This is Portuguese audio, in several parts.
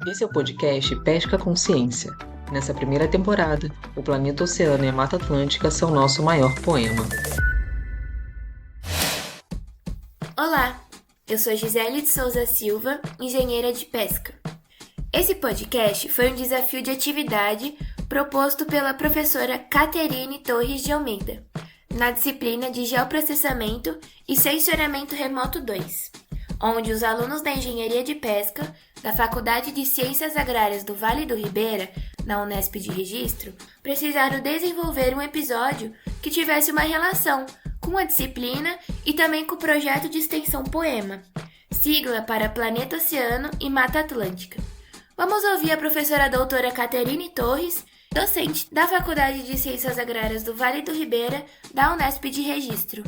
Esse é o podcast Pesca Consciência. Nessa primeira temporada, o planeta oceano e a Mata Atlântica são nosso maior poema. Olá, eu sou Gisele de Souza Silva, engenheira de pesca. Esse podcast foi um desafio de atividade proposto pela professora Caterine Torres de Almeida, na disciplina de Geoprocessamento e Sensoriamento Remoto 2, onde os alunos da Engenharia de Pesca da Faculdade de Ciências Agrárias do Vale do Ribeira, na Unesp de Registro, precisaram desenvolver um episódio que tivesse uma relação com a disciplina e também com o projeto de extensão Poema, sigla para Planeta Oceano e Mata Atlântica. Vamos ouvir a professora doutora Caterine Torres, docente da Faculdade de Ciências Agrárias do Vale do Ribeira, da Unesp de Registro.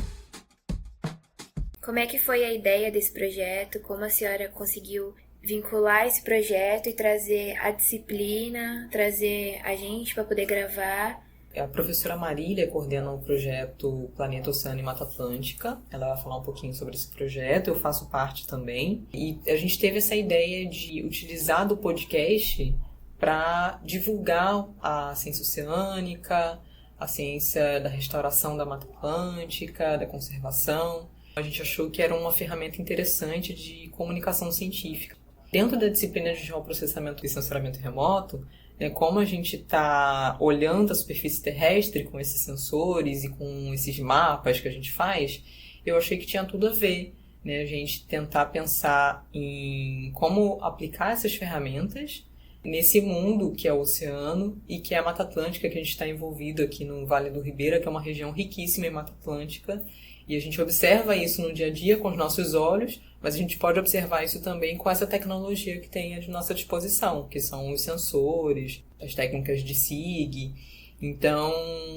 Como é que foi a ideia desse projeto? Como a senhora conseguiu vincular esse projeto e trazer a disciplina, trazer a gente para poder gravar? A professora Marília coordena o projeto Planeta Oceano e Mata Atlântica. Ela vai falar um pouquinho sobre esse projeto, eu faço parte também. E a gente teve essa ideia de utilizar do podcast para divulgar a ciência oceânica, a ciência da restauração da Mata Atlântica, da conservação. A gente achou que era uma ferramenta interessante de comunicação científica. Dentro da disciplina de geoprocessamento e sensoriamento remoto, como a gente está olhando a superfície terrestre com esses sensores e com esses mapas que a gente faz, eu achei que tinha tudo a ver, a gente tentar pensar em como aplicar essas ferramentas nesse mundo que é o oceano e que é a Mata Atlântica, que a gente está envolvido aqui no Vale do Ribeira, que é uma região riquíssima em Mata Atlântica, e a gente observa isso no dia a dia com os nossos olhos, mas a gente pode observar isso também com essa tecnologia que tem à nossa disposição, que são os sensores, as técnicas de SIG. Então,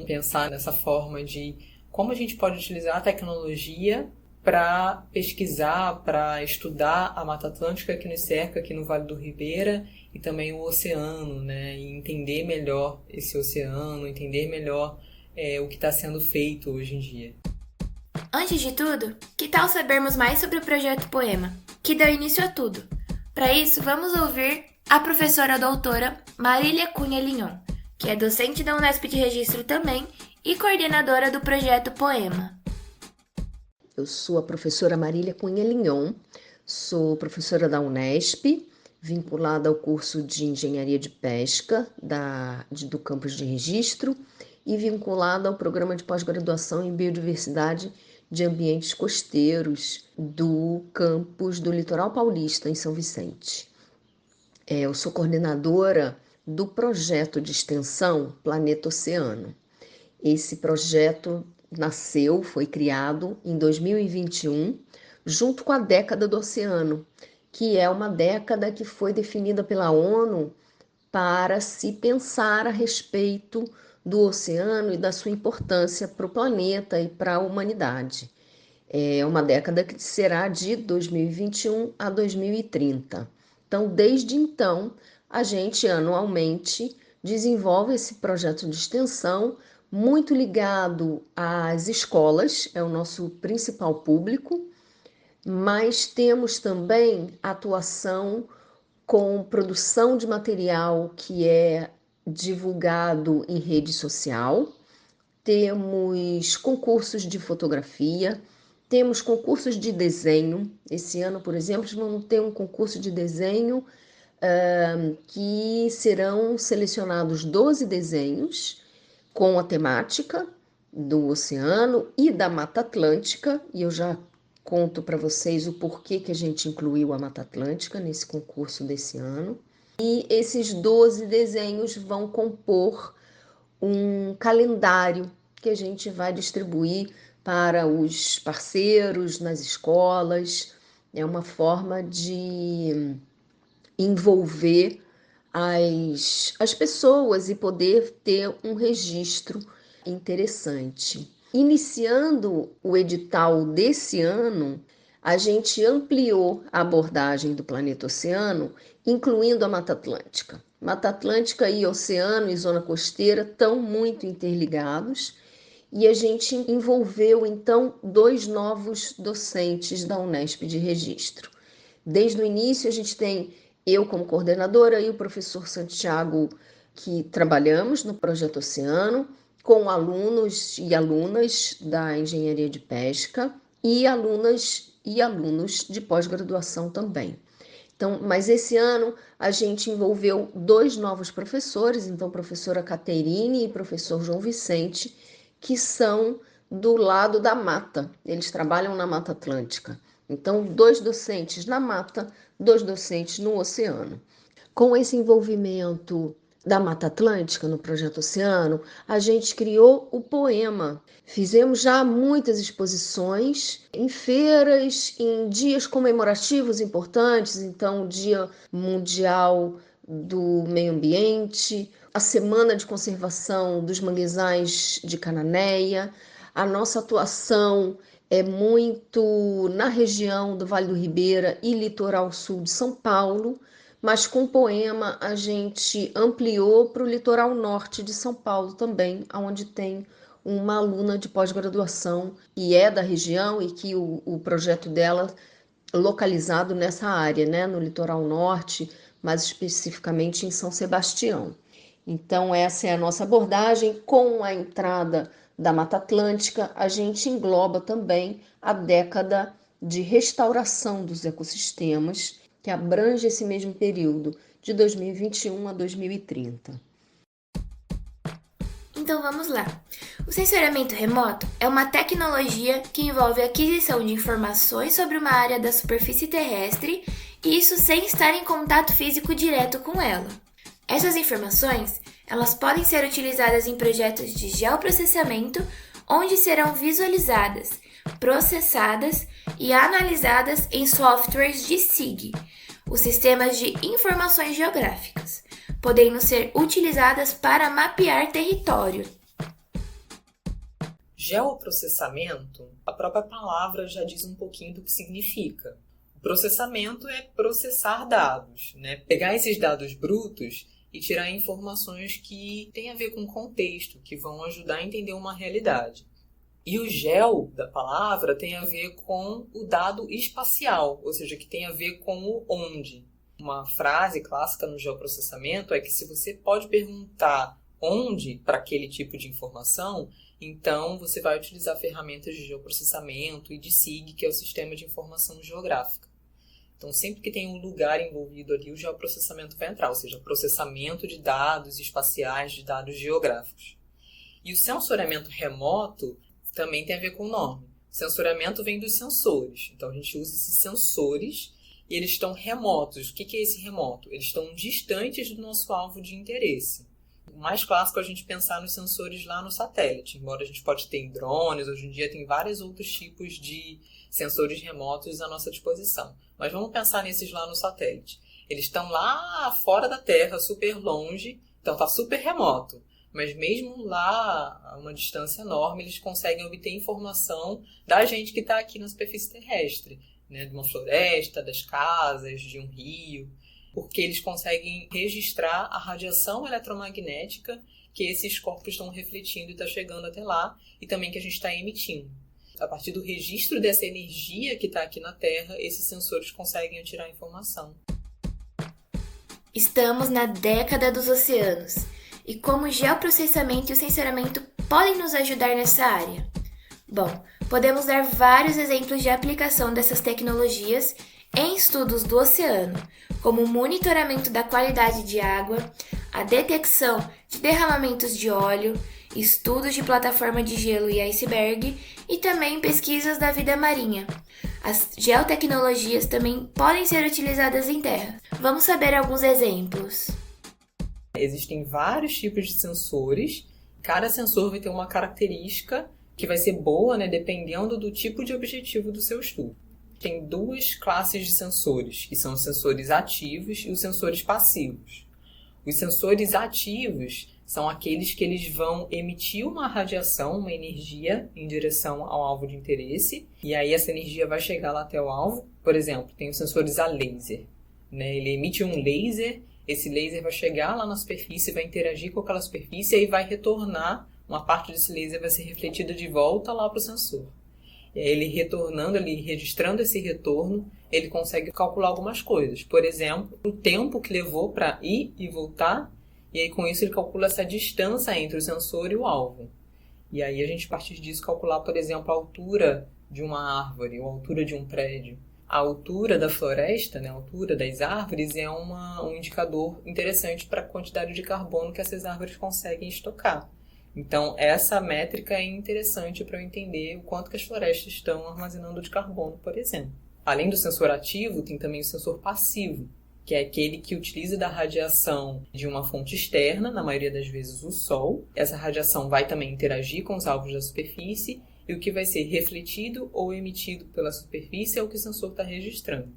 pensar nessa forma de como a gente pode utilizar a tecnologia para pesquisar, para estudar a Mata Atlântica que nos cerca aqui no Vale do Ribeira e também o oceano, e entender melhor esse oceano, entender melhor o que está sendo feito hoje em dia. Antes de tudo, que tal sabermos mais sobre o projeto Poema, que deu início a tudo? Para isso, vamos ouvir a professora doutora Marília Cunha Lignon, que é docente da Unesp de Registro também e coordenadora do projeto Poema. Eu sou a professora Marília Cunha Lignon, sou professora da Unesp, vinculada ao curso de Engenharia de Pesca do campus de Registro e vinculada ao programa de pós-graduação em Biodiversidade de Ambientes Costeiros do campus do Litoral Paulista, em São Vicente. Eu sou coordenadora do projeto de extensão Planeta Oceano. Esse projeto foi criado em 2021, junto com a Década do Oceano, que é uma década que foi definida pela ONU para se pensar a respeito do oceano e da sua importância para o planeta e para a humanidade. É uma década que será de 2021 a 2030. Então, desde então, a gente anualmente desenvolve esse projeto de extensão muito ligado às escolas, é o nosso principal público, mas temos também atuação com produção de material que é divulgado em rede social, temos concursos de fotografia, temos concursos de desenho. Esse ano, por exemplo, vamos ter um concurso de desenho que serão selecionados 12 desenhos com a temática do oceano e da Mata Atlântica, e eu já conto para vocês o porquê que a gente incluiu a Mata Atlântica nesse concurso desse ano. E esses 12 desenhos vão compor um calendário que a gente vai distribuir para os parceiros nas escolas. É uma forma de envolver as pessoas e poder ter um registro interessante. Iniciando o edital desse ano, a gente ampliou a abordagem do Planeta Oceano, incluindo a Mata Atlântica. Mata Atlântica e oceano e zona costeira estão muito interligados e a gente envolveu, então, 2 novos docentes da Unesp de Registro. Desde o início, a gente tem Eu como coordenadora e o professor Santiago, que trabalhamos no Projeto Oceano, com alunos e alunas da Engenharia de Pesca e alunas e alunos de pós-graduação também. Então, mas esse ano a gente envolveu 2 novos professores, então, professora Caterine e professor João Vicente, que são do lado da mata, eles trabalham na Mata Atlântica. Então, 2 docentes na mata, 2 docentes no oceano. Com esse envolvimento da Mata Atlântica no Projeto Oceano, a gente criou o poema. Fizemos já muitas exposições em feiras, em dias comemorativos importantes, então o Dia Mundial do Meio Ambiente, a Semana de Conservação dos Manguezais de Cananéia. A nossa atuação é muito na região do Vale do Ribeira e litoral sul de São Paulo, mas com o poema a gente ampliou para o litoral norte de São Paulo também, onde tem uma aluna de pós-graduação que é da região e que o projeto dela localizado nessa área, né, no litoral norte, mais especificamente em São Sebastião. Então essa é a nossa abordagem. Com a entrada da Mata Atlântica, a gente engloba também a década de restauração dos ecossistemas, que abrange esse mesmo período, de 2021 a 2030. Então vamos lá. O sensoriamento remoto é uma tecnologia que envolve a aquisição de informações sobre uma área da superfície terrestre, e isso sem estar em contato físico direto com ela. Essas informações, elas podem ser utilizadas em projetos de geoprocessamento, onde serão visualizadas, processadas e analisadas em softwares de SIG, os sistemas de informações geográficas, podendo ser utilizadas para mapear território. Geoprocessamento, a própria palavra já diz um pouquinho do que significa. O processamento é processar dados, né? Pegar esses dados brutos e tirar informações que têm a ver com contexto, que vão ajudar a entender uma realidade. E o geo da palavra tem a ver com o dado espacial, ou seja, que tem a ver com o onde. Uma frase clássica no geoprocessamento é que se você pode perguntar onde para aquele tipo de informação, então você vai utilizar ferramentas de geoprocessamento e de SIG, que é o Sistema de Informação Geográfica. Então, sempre que tem um lugar envolvido ali, o geoprocessamento vai entrar, ou seja, processamento de dados espaciais, de dados geográficos. E o sensoriamento remoto também tem a ver com o nome. O sensoriamento vem dos sensores. Então, a gente usa esses sensores e eles estão remotos. O que é esse remoto? Eles estão distantes do nosso alvo de interesse. O mais clássico é a gente pensar nos sensores lá no satélite. Embora a gente pode ter em drones, hoje em dia tem vários outros tipos de sensores remotos à nossa disposição. Mas vamos pensar nesses lá no satélite. Eles estão lá fora da Terra, super longe, então está super remoto. Mas mesmo lá, a uma distância enorme, eles conseguem obter informação da gente que está aqui na superfície terrestre, né? De uma floresta, das casas, de um rio, porque eles conseguem registrar a radiação eletromagnética que esses corpos estão refletindo e está chegando até lá, e também que a gente está emitindo. A partir do registro dessa energia que está aqui na Terra, esses sensores conseguem tirar informação. Estamos na década dos oceanos, e como o geoprocessamento e o sensoriamento podem nos ajudar nessa área? Bom, podemos dar vários exemplos de aplicação dessas tecnologias em estudos do oceano, como o monitoramento da qualidade de água, a detecção de derramamentos de óleo, estudos de plataforma de gelo e iceberg e também pesquisas da vida marinha. As geotecnologias também podem ser utilizadas em terra. Vamos saber alguns exemplos. Existem vários tipos de sensores. Cada sensor vai ter uma característica que vai ser boa, né, dependendo do tipo de objetivo do seu estudo. Tem 2 classes de sensores, que são os sensores ativos e os sensores passivos. Os sensores ativos são aqueles que eles vão emitir uma radiação, uma energia em direção ao alvo de interesse, e aí essa energia vai chegar lá até o alvo. Por exemplo, tem os sensores a laser, né? Ele emite um laser, esse laser vai chegar lá na superfície, vai interagir com aquela superfície e aí vai retornar, uma parte desse laser vai ser refletida de volta lá para o sensor. Ele retornando, ele registrando esse retorno, ele consegue calcular algumas coisas. Por exemplo, o tempo que levou para ir e voltar, e aí com isso ele calcula essa distância entre o sensor e o alvo. E aí a gente, a partir disso, calcular, por exemplo, a altura de uma árvore ou a altura de um prédio. A altura da floresta, né, a altura das árvores, é um indicador interessante para a quantidade de carbono que essas árvores conseguem estocar. Então, essa métrica é interessante para eu entender o quanto que as florestas estão armazenando de carbono, por exemplo. Além do sensor ativo, tem também o sensor passivo, que é aquele que utiliza da radiação de uma fonte externa, na maioria das vezes o Sol. Essa radiação vai também interagir com os alvos da superfície, e o que vai ser refletido ou emitido pela superfície é o que o sensor está registrando.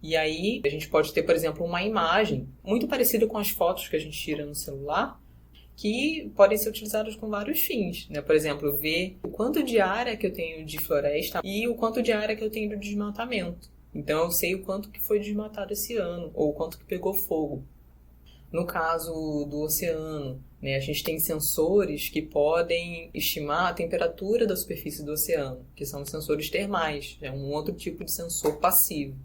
E aí, a gente pode ter, por exemplo, uma imagem muito parecida com as fotos que a gente tira no celular, que podem ser utilizadas com vários fins, né? Por exemplo, ver o quanto de área que eu tenho de floresta e o quanto de área que eu tenho de desmatamento. Então, eu sei o quanto que foi desmatado esse ano, ou o quanto que pegou fogo. No caso do oceano, né, a gente tem sensores que podem estimar a temperatura da superfície do oceano, que são os sensores termais, é um outro tipo de sensor passivo.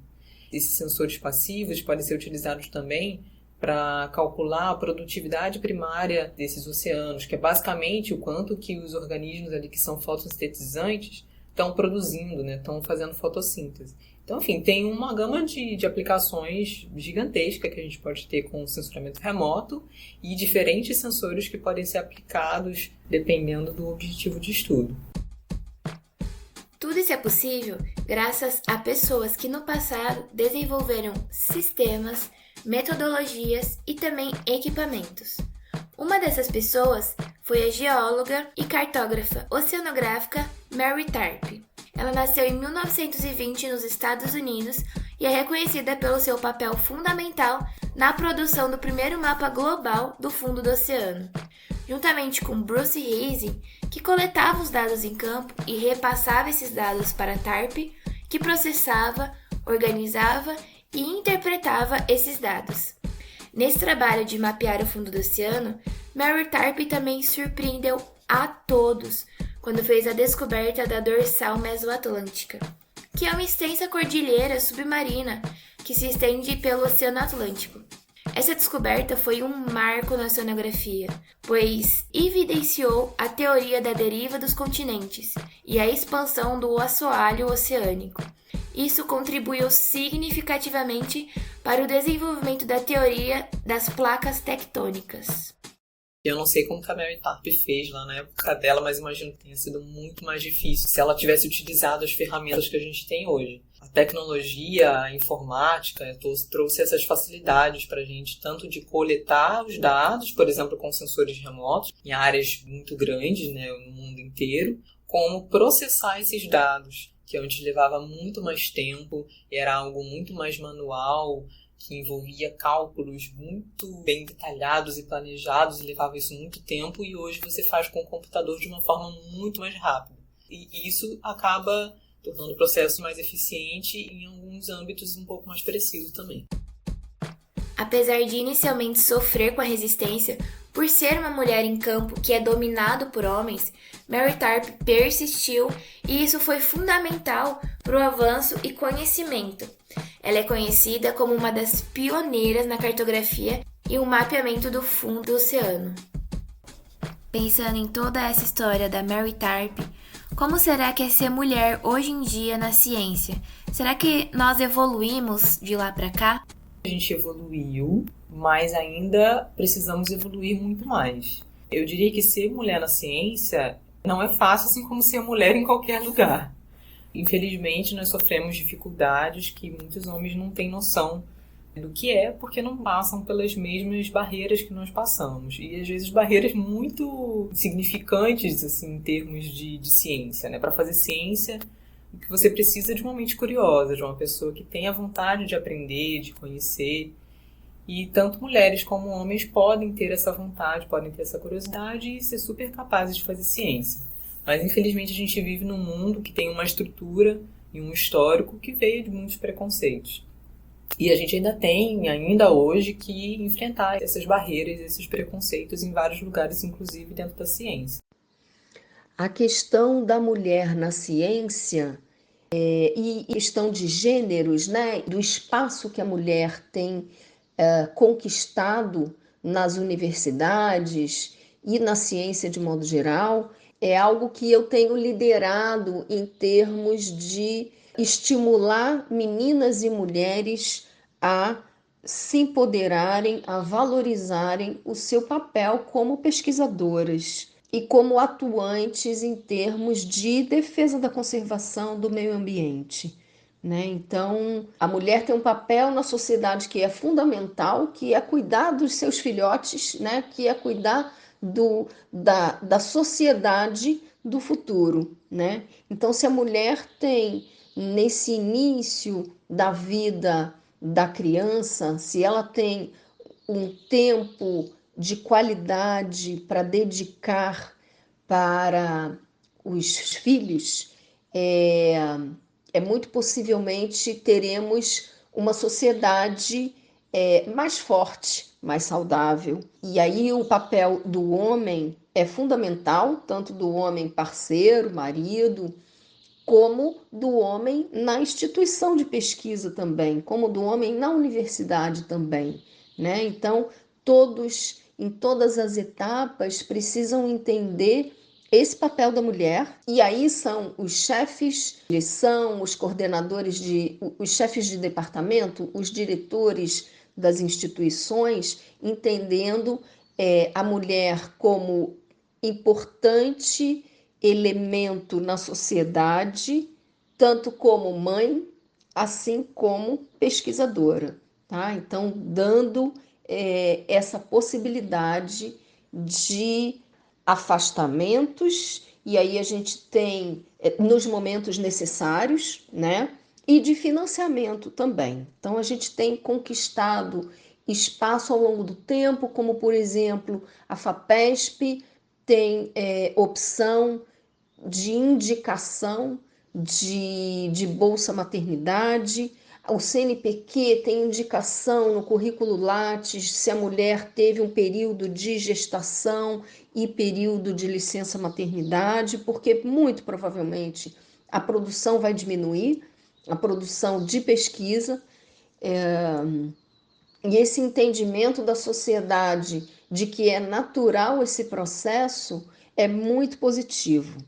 Esses sensores passivos podem ser utilizados também para calcular a produtividade primária desses oceanos, que é basicamente o quanto que os organismos ali que são fotossintetizantes estão produzindo, né, estão fazendo fotossíntese. Então, enfim, tem uma gama de aplicações gigantesca que a gente pode ter com o sensoramento remoto e diferentes sensores que podem ser aplicados dependendo do objetivo de estudo. Tudo isso é possível graças a pessoas que no passado desenvolveram sistemas, metodologias e também equipamentos. Uma dessas pessoas foi a geóloga e cartógrafa oceanográfica Mary Tarp. Ela nasceu em 1920 nos Estados Unidos e é reconhecida pelo seu papel fundamental na produção do primeiro mapa global do fundo do oceano, juntamente com Bruce Heising, que coletava os dados em campo e repassava esses dados para Tarp, que processava, organizava e interpretava esses dados. Nesse trabalho de mapear o fundo do oceano, Mary Tarp também surpreendeu a todos quando fez a descoberta da dorsal mesoatlântica, que é uma extensa cordilheira submarina que se estende pelo Oceano Atlântico. Essa descoberta foi um marco na oceanografia, pois evidenciou a teoria da deriva dos continentes e a expansão do assoalho oceânico. Isso contribuiu significativamente para o desenvolvimento da teoria das placas tectônicas. Eu não sei como que a Mary Tarp fez lá na época dela, mas imagino que tenha sido muito mais difícil se ela tivesse utilizado as ferramentas que a gente tem hoje. A tecnologia, a informática, trouxe essas facilidades para a gente, tanto de coletar os dados, por exemplo, com sensores remotos, em áreas muito grandes, né, no mundo inteiro, como processar esses dados, que antes levava muito mais tempo, era algo muito mais manual, que envolvia cálculos muito bem detalhados e planejados, e levava isso muito tempo, e hoje você faz com o computador de uma forma muito mais rápida. E isso acaba tornando o processo mais eficiente e em alguns âmbitos um pouco mais preciso também. Apesar de inicialmente sofrer com a resistência, por ser uma mulher em campo que é dominado por homens, Mary Tarp persistiu e isso foi fundamental para o avanço e conhecimento. Ela é conhecida como uma das pioneiras na cartografia e o mapeamento do fundo do oceano. Pensando em toda essa história da Mary Tarp, como será que é ser mulher hoje em dia na ciência? Será que nós evoluímos de lá para cá? A gente evoluiu, mas ainda precisamos evoluir muito mais. Eu diria que ser mulher na ciência não é fácil, assim como ser mulher em qualquer lugar. Infelizmente, nós sofremos dificuldades que muitos homens não têm noção do que é, porque não passam pelas mesmas barreiras que nós passamos. E, às vezes, barreiras muito significantes, assim, em termos de ciência, né? Para fazer ciência, o que você precisa é de uma mente curiosa, de uma pessoa que tenha vontade de aprender, de conhecer. E tanto mulheres como homens podem ter essa vontade, podem ter essa curiosidade e ser super capazes de fazer ciência. Mas, infelizmente, a gente vive num mundo que tem uma estrutura e um histórico que veio de muitos preconceitos. E a gente ainda hoje, que enfrentar essas barreiras, esses preconceitos em vários lugares, inclusive dentro da ciência. A questão da mulher na ciência e questão de gêneros, né, do espaço que a mulher tem conquistado nas universidades e na ciência de modo geral, é algo que eu tenho liderado em termos de estimular meninas e mulheres a se empoderarem, a valorizarem o seu papel como pesquisadoras e como atuantes em termos de defesa da conservação do meio ambiente. Né? Então, a mulher tem um papel na sociedade que é fundamental, que é cuidar dos seus filhotes, né? Que é cuidar da sociedade do futuro. Né? Então, se a mulher tem, nesse início da vida da criança, se ela tem um tempo de qualidade para dedicar para os filhos, muito possivelmente teremos uma sociedade mais forte, mais saudável. E aí o papel do homem é fundamental, tanto do homem parceiro, marido, como do homem na instituição de pesquisa também, como do homem na universidade também, né? Então, todos, em todas as etapas, precisam entender esse papel da mulher, e aí são os chefes de direção, os coordenadores, os chefes de departamento, os diretores das instituições, entendendo a mulher como importante elemento na sociedade, tanto como mãe, assim como pesquisadora. Tá? Então, dando essa possibilidade de afastamentos, e aí a gente tem nos momentos necessários, né? E de financiamento também. Então, a gente tem conquistado espaço ao longo do tempo, como, por exemplo, a FAPESP tem opção de indicação de Bolsa Maternidade. O CNPq tem indicação no currículo Lattes se a mulher teve um período de gestação e período de licença maternidade, porque muito provavelmente a produção vai diminuir, a produção de pesquisa, e esse entendimento da sociedade de que é natural esse processo é muito positivo.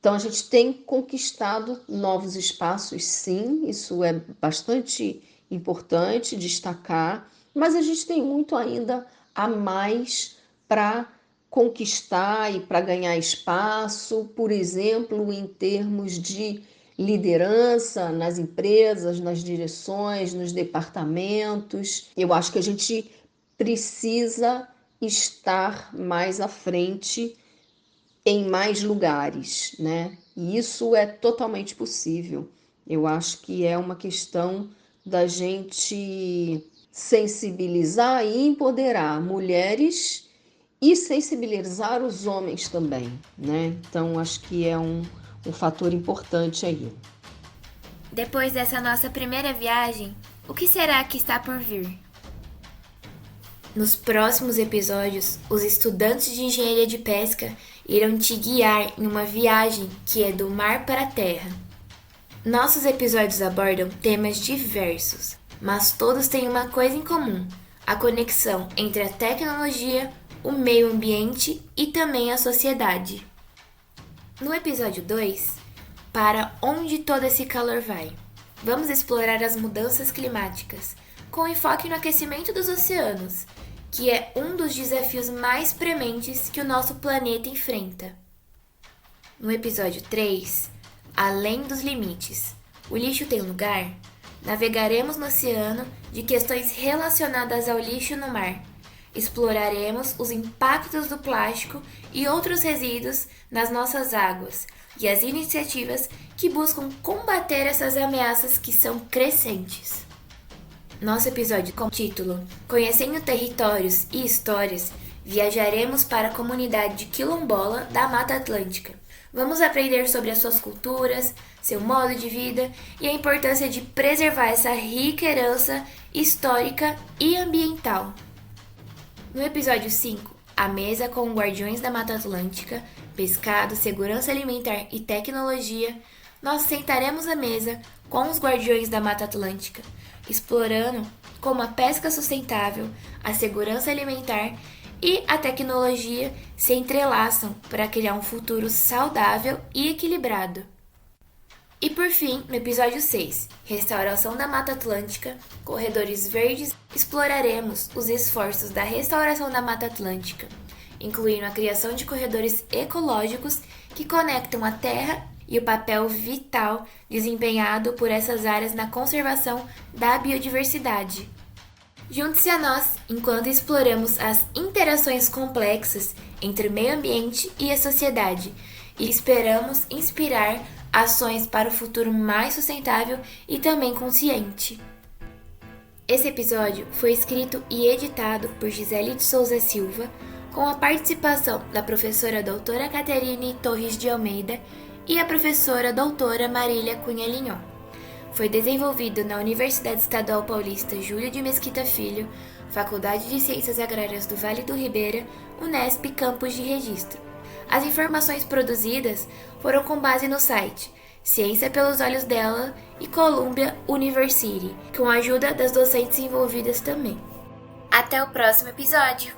Então, a gente tem conquistado novos espaços, sim, isso é bastante importante destacar, mas a gente tem muito ainda a mais para conquistar e para ganhar espaço, por exemplo, em termos de liderança nas empresas, nas direções, nos departamentos. Eu acho que a gente precisa estar mais à frente em mais lugares, né? E isso é totalmente possível. Eu acho que é uma questão da gente sensibilizar e empoderar mulheres e sensibilizar os homens também, né? Então, acho que é um fator importante aí. Depois dessa nossa primeira viagem, o que será que está por vir? Nos próximos episódios, os estudantes de engenharia de pesca irão te guiar em uma viagem que é do mar para a terra. Nossos episódios abordam temas diversos, mas todos têm uma coisa em comum: a conexão entre a tecnologia, o meio ambiente e também a sociedade. No episódio 2, para onde todo esse calor vai? Vamos explorar as mudanças climáticas, com enfoque no aquecimento dos oceanos, que é um dos desafios mais prementes que o nosso planeta enfrenta. No episódio 3, Além dos Limites, o lixo tem lugar? Navegaremos no oceano de questões relacionadas ao lixo no mar. Exploraremos os impactos do plástico e outros resíduos nas nossas águas e as iniciativas que buscam combater essas ameaças que são crescentes. Nosso episódio com o título Conhecendo Territórios e Histórias, viajaremos para a comunidade quilombola da Mata Atlântica. Vamos aprender sobre as suas culturas, seu modo de vida e a importância de preservar essa rica herança histórica e ambiental. No episódio 5, à mesa com Guardiões da Mata Atlântica, Pescado, Segurança Alimentar e Tecnologia, nós sentaremos à mesa com os Guardiões da Mata Atlântica, explorando como a pesca sustentável, a segurança alimentar e a tecnologia se entrelaçam para criar um futuro saudável e equilibrado. E por fim, no episódio 6, Restauração da Mata Atlântica, Corredores Verdes, exploraremos os esforços da restauração da Mata Atlântica, incluindo a criação de corredores ecológicos que conectam a terra e o papel vital desempenhado por essas áreas na conservação da biodiversidade. Junte-se a nós enquanto exploramos as interações complexas entre o meio ambiente e a sociedade e esperamos inspirar ações para o futuro mais sustentável e também consciente. Esse episódio foi escrito e editado por Gisele de Souza Silva, com a participação da professora doutora Caterine Torres de Almeida e a professora doutora Marília Cunha Linhon. Foi desenvolvido na Universidade Estadual Paulista Júlio de Mesquita Filho, Faculdade de Ciências Agrárias do Vale do Ribeira, Unesp Campus de Registro. As informações produzidas foram com base no site Ciência pelos Olhos dela e Columbia University, com a ajuda das docentes envolvidas também. Até o próximo episódio!